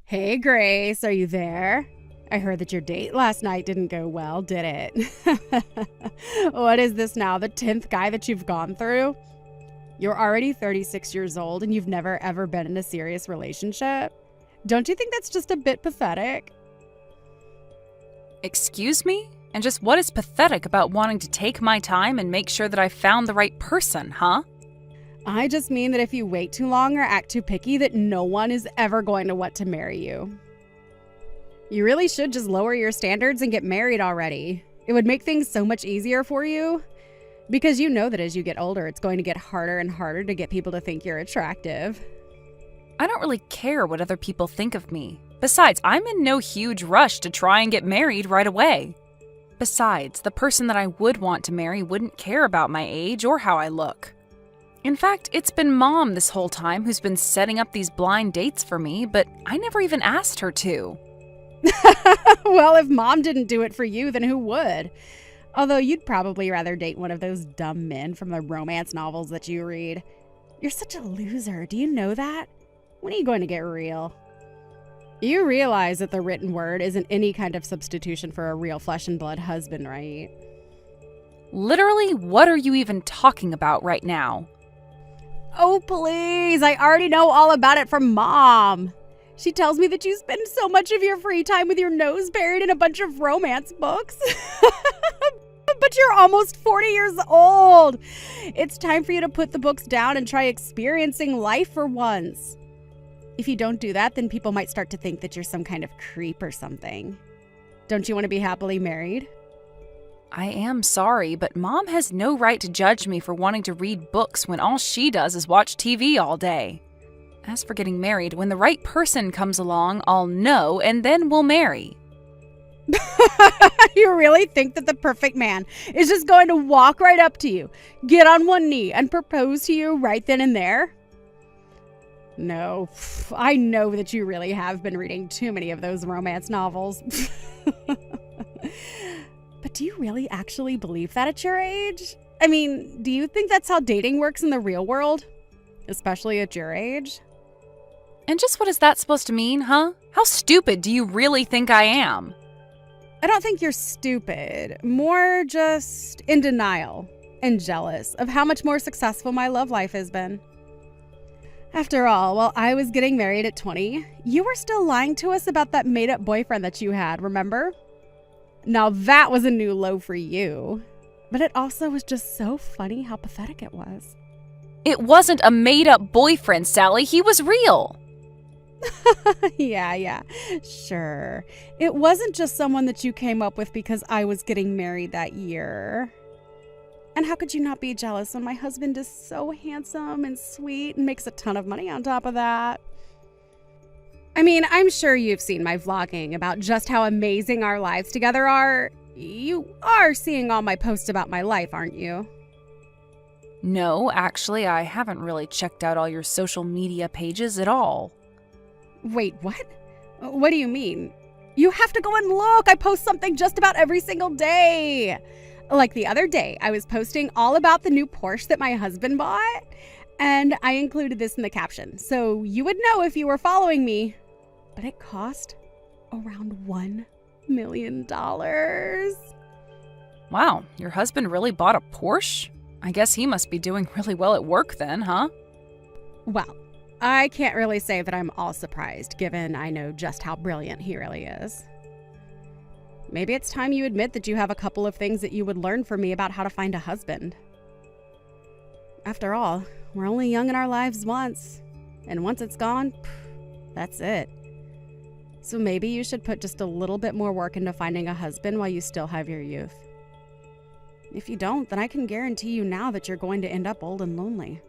Hey, Grace, are you there? I heard that your date last night didn't go well, did it? What is this now, the 10th guy that you've gone through? You're already 36 years old and you've never ever been in a serious relationship? Don't you think that's just a bit pathetic? Excuse me? And just what is pathetic about wanting to take my time and make sure that I found the right person, huh? I just mean that if you wait too long or act too picky, that no one is ever going to want to marry you. You really should just lower your standards and get married already. It would make things so much easier for you. Because you know that as you get older, it's going to get harder and harder to get people to think you're attractive. I don't really care what other people think of me. Besides, I'm in no huge rush to try and get married right away. Besides, the person that I would want to marry wouldn't care about my age or how I look. In fact, it's been Mom this whole time who's been setting up these blind dates for me, but I never even asked her to. Well, if Mom didn't do it for you, then who would? Although you'd probably rather date one of those dumb men from the romance novels that you read. You're such a loser. Do you know that? When are you going to get real? You realize that the written word isn't any kind of substitution for a real flesh and blood husband, right? Literally, what are you even talking about right now? Oh, please. I already know all about it from Mom. She tells me that you spend so much of your free time with your nose buried in a bunch of romance books. But you're almost 40 years old. It's time for you to put the books down and try experiencing life for once. If you don't do that, then people might start to think that you're some kind of creep or something. Don't you want to be happily married? I am sorry, but Mom has no right to judge me for wanting to read books when all she does is watch TV all day. As for getting married, when the right person comes along, I'll know and then we'll marry. You really think that the perfect man is just going to walk right up to you, get on one knee, and propose to you right then and there? No, I know that you really have been reading too many of those romance novels. But do you really actually believe that at your age? I mean, do you think that's how dating works in the real world? Especially at your age? And just what is that supposed to mean, huh? How stupid do you really think I am? I don't think you're stupid. More just in denial and jealous of how much more successful my love life has been. After all, while I was getting married at 20, you were still lying to us about that made-up boyfriend that you had, remember? Now that was a new low for you. But it also was just so funny how pathetic it was. It wasn't a made-up boyfriend, Sally. He was real. Yeah, sure. It wasn't just someone that you came up with because I was getting married that year. And how could you not be jealous when my husband is so handsome and sweet and makes a ton of money on top of that? I mean, I'm sure you've seen my vlogging about just how amazing our lives together are. You are seeing all my posts about my life, aren't you? No, actually, I haven't really checked out all your social media pages at all. Wait, what? What do you mean? You have to go and look. I post something just about every single day. Like the other day, I was posting all about the new Porsche that my husband bought, and I included this in the caption, so you would know if you were following me. But it cost around $1 million. Wow, your husband really bought a Porsche? I guess he must be doing really well at work then, huh? Well, I can't really say that I'm all surprised, given I know just how brilliant he really is. Maybe it's time you admit that you have a couple of things that you would learn from me about how to find a husband. After all, we're only young in our lives once, and once it's gone, that's it. So maybe you should put just a little bit more work into finding a husband while you still have your youth. If you don't, then I can guarantee you now that you're going to end up old and lonely.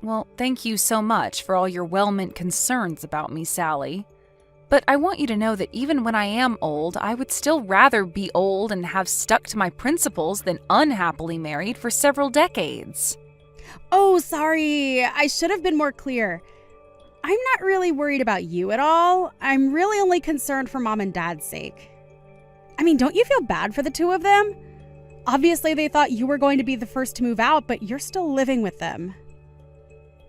Well, thank you so much for all your well-meant concerns about me, Sally. But I want you to know that even when I am old, I would still rather be old and have stuck to my principles than unhappily married for several decades. Oh, sorry. I should have been more clear. I'm not really worried about you at all. I'm really only concerned for Mom and Dad's sake. I mean, don't you feel bad for the two of them? Obviously, they thought you were going to be the first to move out, but you're still living with them.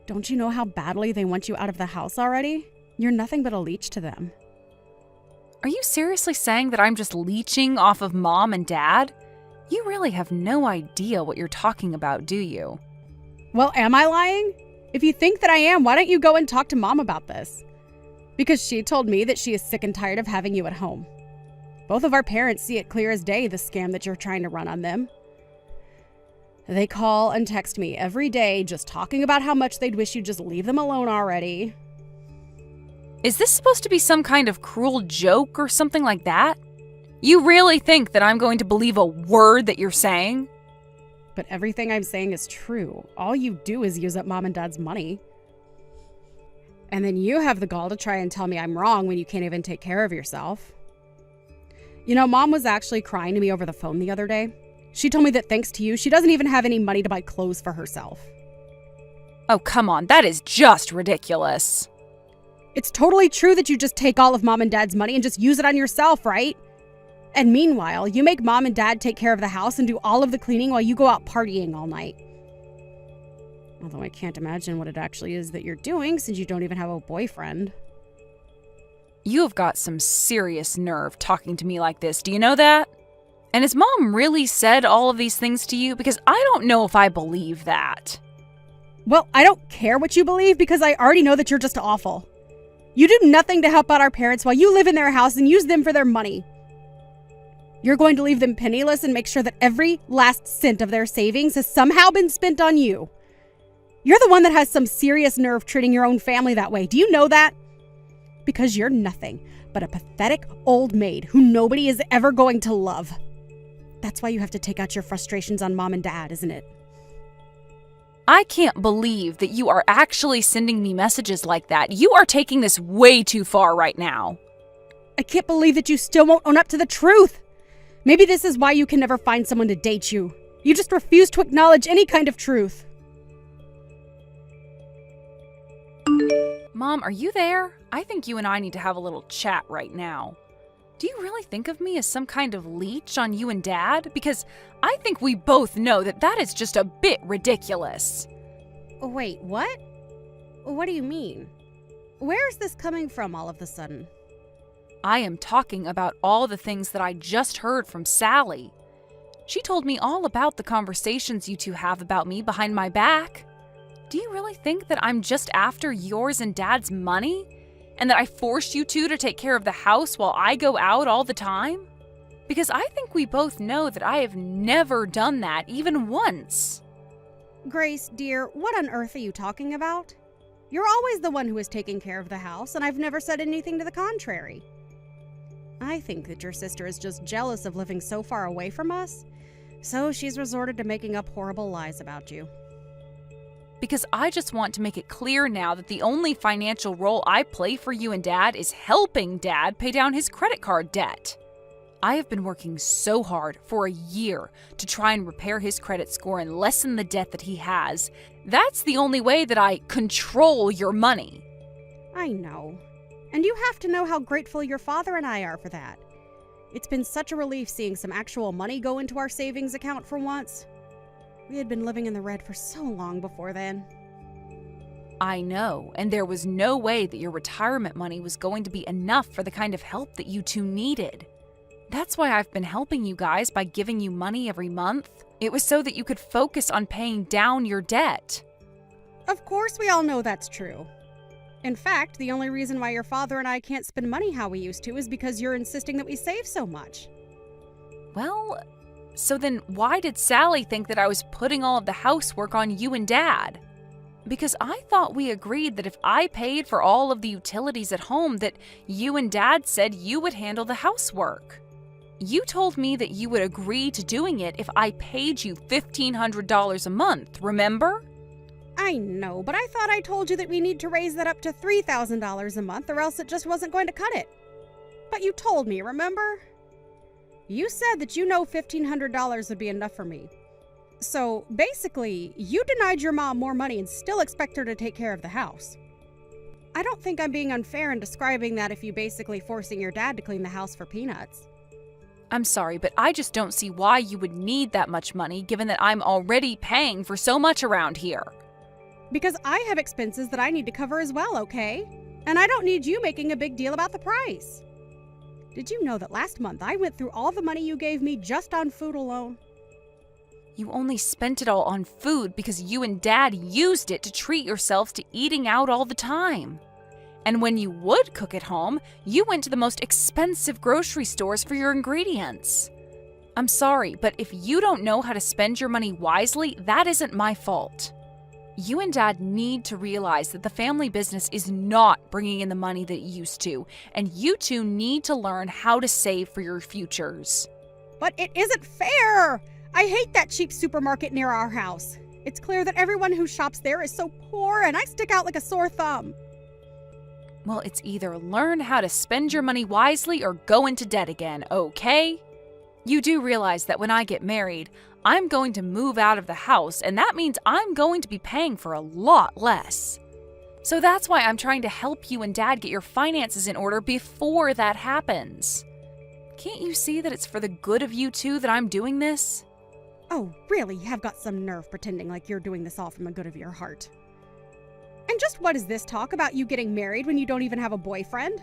Don't you know how badly they want you out of the house already? You're nothing but a leech to them. Are you seriously saying that I'm just leeching off of Mom and Dad? You really have no idea what you're talking about, do you? Well, am I lying? If you think that I am, why don't you go and talk to Mom about this? Because she told me that she is sick and tired of having you at home. Both of our parents see it clear as day, the scam that you're trying to run on them. They call and text me every day just talking about how much they'd wish you'd just leave them alone already. Is this supposed to be some kind of cruel joke or something like that? You really think that I'm going to believe a word that you're saying? But everything I'm saying is true. All you do is use up Mom and Dad's money. And then you have the gall to try and tell me I'm wrong when you can't even take care of yourself. You know, Mom was actually crying to me over the phone the other day. She told me that thanks to you, she doesn't even have any money to buy clothes for herself. Oh, come on, that is just ridiculous. It's totally true that you just take all of Mom and Dad's money and just use it on yourself, right? And meanwhile, you make Mom and Dad take care of the house and do all of the cleaning while you go out partying all night. Although I can't imagine what it actually is that you're doing since you don't even have a boyfriend. You have got some serious nerve talking to me like this, do you know that? And has Mom really said all of these things to you? Because I don't know if I believe that. Well, I don't care what you believe because I already know that you're just awful. You do nothing to help out our parents while you live in their house and use them for their money. You're going to leave them penniless and make sure that every last cent of their savings has somehow been spent on you. You're the one that has some serious nerve treating your own family that way. Do you know that? Because you're nothing but a pathetic old maid who nobody is ever going to love. That's why you have to take out your frustrations on Mom and Dad, isn't it? I can't believe that you are actually sending me messages like that. You are taking this way too far right now. I can't believe that you still won't own up to the truth. Maybe this is why you can never find someone to date you. You just refuse to acknowledge any kind of truth. Mom, are you there? I think you and I need to have a little chat right now. Do you really think of me as some kind of leech on you and Dad? Because I think we both know that that is just a bit ridiculous. Wait, what? What do you mean? Where is this coming from all of a sudden? I am talking about all the things that I just heard from Sally. She told me all about the conversations you two have about me behind my back. Do you really think that I'm just after yours and Dad's money? And that I forced you two to take care of the house while I go out all the time? Because I think we both know that I have never done that even once. Grace, dear, what on earth are you talking about? You're always the one who is taking care of the house, and I've never said anything to the contrary. I think that your sister is just jealous of living so far away from us, so she's resorted to making up horrible lies about you. Because I just want to make it clear now that the only financial role I play for you and Dad is helping Dad pay down his credit card debt. I have been working so hard for a year to try and repair his credit score and lessen the debt that he has. That's the only way that I control your money. I know. And you have to know how grateful your father and I are for that. It's been such a relief seeing some actual money go into our savings account for once. We had been living in the red for so long before then. I know, and there was no way that your retirement money was going to be enough for the kind of help that you two needed. That's why I've been helping you guys by giving you money every month. It was so that you could focus on paying down your debt. Of course we all know that's true. In fact, the only reason why your father and I can't spend money how we used to is because you're insisting that we save so much. Well, so then why did Sally think that I was putting all of the housework on you and Dad? Because I thought we agreed that if I paid for all of the utilities at home, that you and Dad said you would handle the housework. You told me that you would agree to doing it if I paid you $1,500 a month, remember? I know, but I thought I told you that we need to raise that up to $3,000 a month or else it just wasn't going to cut it. But you told me, remember? You said that you know $1,500 would be enough for me. So basically, you denied your mom more money and still expect her to take care of the house. I don't think I'm being unfair in describing that if you basically forcing your dad to clean the house for peanuts. I'm sorry, but I just don't see why you would need that much money given that I'm already paying for so much around here. Because I have expenses that I need to cover as well, okay? And I don't need you making a big deal about the price. Did you know that last month I went through all the money you gave me just on food alone? You only spent it all on food because you and Dad used it to treat yourselves to eating out all the time. And when you would cook at home, you went to the most expensive grocery stores for your ingredients. I'm sorry, but if you don't know how to spend your money wisely, that isn't my fault. You and Dad need to realize that the family business is not bringing in the money that it used to, and you two need to learn how to save for your futures. But it isn't fair! I hate that cheap supermarket near our house. It's clear that everyone who shops there is so poor, and I stick out like a sore thumb. Well, it's either learn how to spend your money wisely or go into debt again, okay? You do realize that when I get married, I'm going to move out of the house, and that means I'm going to be paying for a lot less. So that's why I'm trying to help you and Dad get your finances in order before that happens. Can't you see that it's for the good of you two that I'm doing this? Oh, really? You have got some nerve pretending like you're doing this all from the good of your heart. And just what is this talk about you getting married when you don't even have a boyfriend?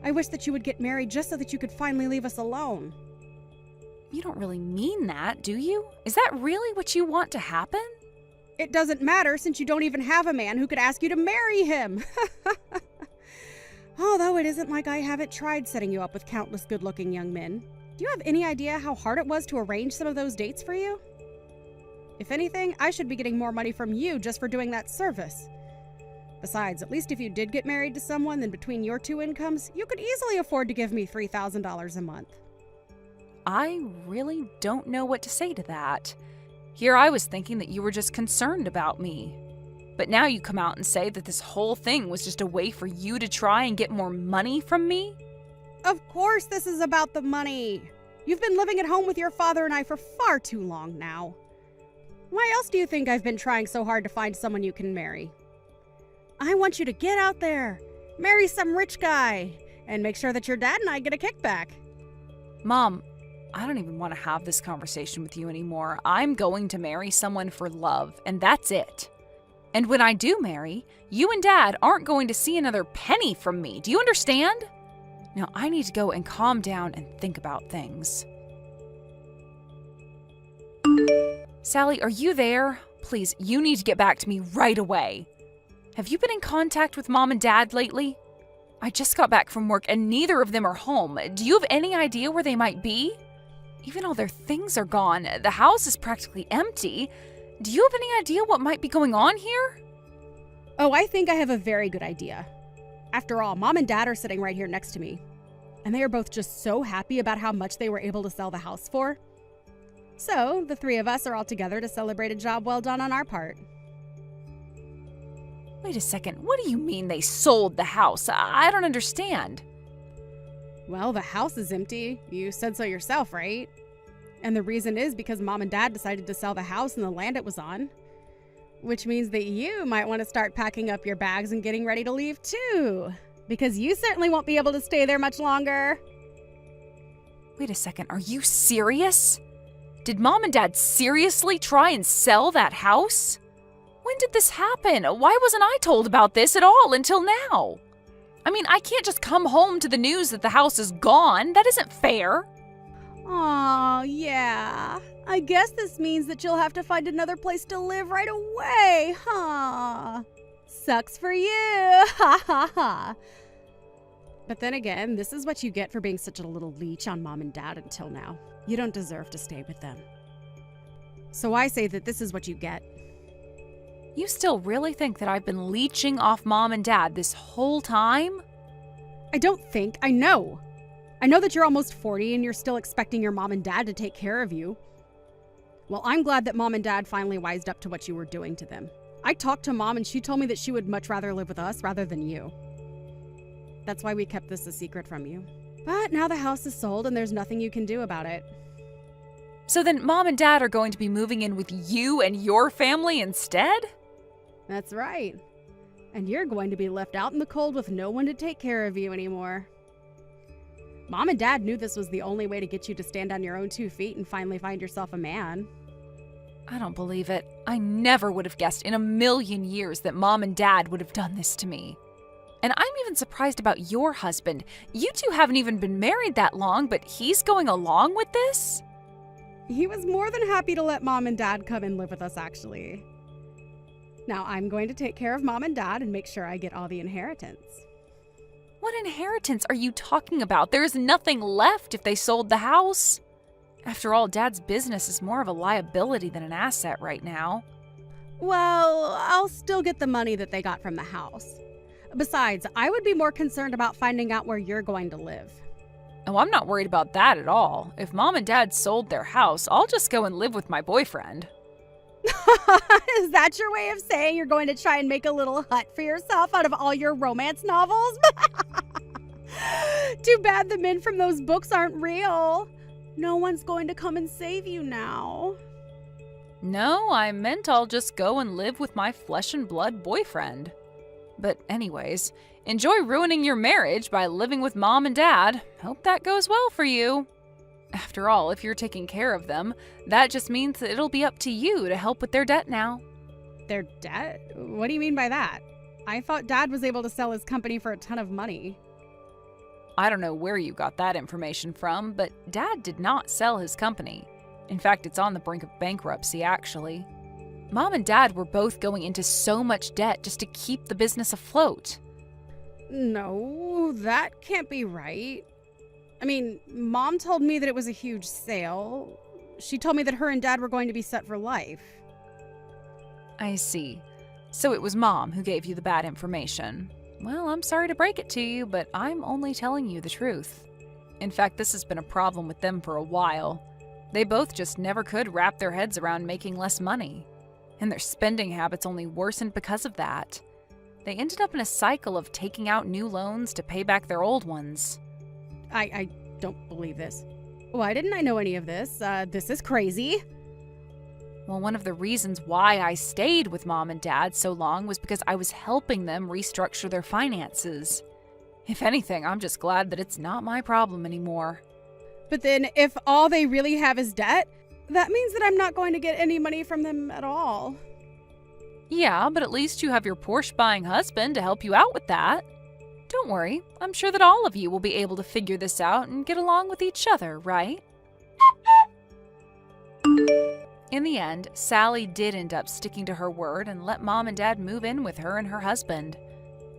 I wish that you would get married just so that you could finally leave us alone. You don't really mean that, do you? Is that really what you want to happen? It doesn't matter since you don't even have a man who could ask you to marry him. Although it isn't like I haven't tried setting you up with countless good-looking young men. Do you have any idea how hard it was to arrange some of those dates for you? If anything, I should be getting more money from you just for doing that service. Besides, at least if you did get married to someone, then between your two incomes, you could easily afford to give me $3,000 a month. I really don't know what to say to that. Here I was thinking that you were just concerned about me. But now you come out and say that this whole thing was just a way for you to try and get more money from me? Of course this is about the money. You've been living at home with your father and I for far too long now. Why else do you think I've been trying so hard to find someone you can marry? I want you to get out there, marry some rich guy, and make sure that your dad and I get a kickback. Mom, I don't even want to have this conversation with you anymore. I'm going to marry someone for love, and that's it. And when I do marry, you and Dad aren't going to see another penny from me. Do you understand? Now I need to go and calm down and think about things. Sally, are you there? Please, you need to get back to me right away. Have you been in contact with Mom and Dad lately? I just got back from work and neither of them are home. Do you have any idea where they might be? Even all their things are gone. The house is practically empty. Do you have any idea what might be going on here? Oh, I think I have a very good idea. After all, Mom and Dad are sitting right here next to me. And they are both just so happy about how much they were able to sell the house for. So, the three of us are all together to celebrate a job well done on our part. Wait a second, what do you mean they sold the house? I don't understand. Well, the house is empty. You said so yourself, right? And the reason is because Mom and Dad decided to sell the house and the land it was on. Which means that you might want to start packing up your bags and getting ready to leave too. Because you certainly won't be able to stay there much longer. Wait a second, are you serious? Did Mom and Dad seriously try and sell that house? When did this happen? Why wasn't I told about this at all until now? I mean, I can't just come home to the news that the house is gone. That isn't fair. Aw, yeah. I guess this means that you'll have to find another place to live right away, huh? Sucks for you. Ha ha ha. But then again, this is what you get for being such a little leech on Mom and Dad until now. You don't deserve to stay with them. So I say that this is what you get. You still really think that I've been leeching off Mom and Dad this whole time? I don't think. I know. I know that you're almost 40 and you're still expecting your Mom and Dad to take care of you. Well, I'm glad that Mom and Dad finally wised up to what you were doing to them. I talked to Mom and she told me that she would much rather live with us rather than you. That's why we kept this a secret from you. But now the house is sold and there's nothing you can do about it. So then Mom and Dad are going to be moving in with you and your family instead? That's right. And you're going to be left out in the cold with no one to take care of you anymore. Mom and Dad knew this was the only way to get you to stand on your own 2 feet and finally find yourself a man. I don't believe it. I never would have guessed in a million years that Mom and Dad would have done this to me. And I'm even surprised about your husband. You two haven't even been married that long, but he's going along with this? He was more than happy to let Mom and Dad come and live with us, actually. Now, I'm going to take care of Mom and Dad and make sure I get all the inheritance. What inheritance are you talking about? There is nothing left if they sold the house. After all, Dad's business is more of a liability than an asset right now. Well, I'll still get the money that they got from the house. Besides, I would be more concerned about finding out where you're going to live. Oh, I'm not worried about that at all. If Mom and Dad sold their house, I'll just go and live with my boyfriend. Is that your way of saying you're going to try and make a little hut for yourself out of all your romance novels? Too bad the men from those books aren't real. No one's going to come and save you now. No, I meant I'll just go and live with my flesh and blood boyfriend. But anyways, enjoy ruining your marriage by living with Mom and Dad. Hope that goes well for you. After all, if you're taking care of them, that just means that it'll be up to you to help with their debt now. Their debt? What do you mean by that? I thought Dad was able to sell his company for a ton of money. I don't know where you got that information from, but Dad did not sell his company. In fact, it's on the brink of bankruptcy, actually. Mom and Dad were both going into so much debt just to keep the business afloat. No, that can't be right. I mean, Mom told me that it was a huge sale. She told me that her and Dad were going to be set for life. I see. So it was Mom who gave you the bad information. Well, I'm sorry to break it to you, but I'm only telling you the truth. In fact, this has been a problem with them for a while. They both just never could wrap their heads around making less money. And their spending habits only worsened because of that. They ended up in a cycle of taking out new loans to pay back their old ones. I don't believe this. Why didn't I know any of this? This is crazy. Well, one of the reasons why I stayed with Mom and Dad so long was because I was helping them restructure their finances. If anything, I'm just glad that it's not my problem anymore. But then if all they really have is debt, that means that I'm not going to get any money from them at all. Yeah, but at least you have your Porsche-buying husband to help you out with that. Don't worry, I'm sure that all of you will be able to figure this out and get along with each other, right? In the end, Sally did end up sticking to her word and let Mom and Dad move in with her and her husband.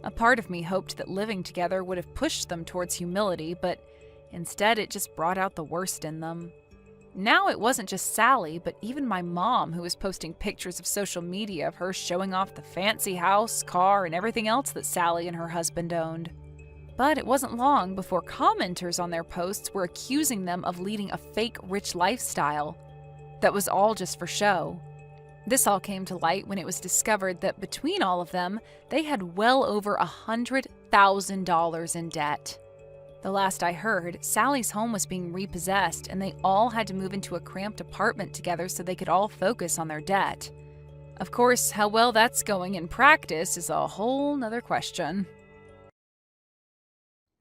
A part of me hoped that living together would have pushed them towards humility, but instead it just brought out the worst in them. Now it wasn't just Sally, but even my mom who was posting pictures of social media of her showing off the fancy house, car, and everything else that Sally and her husband owned. But it wasn't long before commenters on their posts were accusing them of leading a fake rich lifestyle. That was all just for show. This all came to light when it was discovered that between all of them, they had well over $100,000 in debt. The last I heard, Sally's home was being repossessed and they all had to move into a cramped apartment together so they could all focus on their debt. Of course, how well that's going in practice is a whole nother question.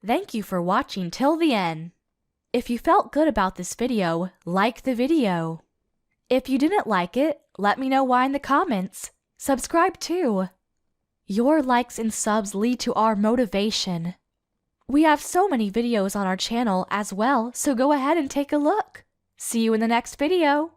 Thank you for watching till the end. If you felt good about this video, like the video. If you didn't like it, let me know why in the comments. Subscribe too. Your likes and subs lead to our motivation. We have so many videos on our channel as well, so go ahead and take a look. See you in the next video.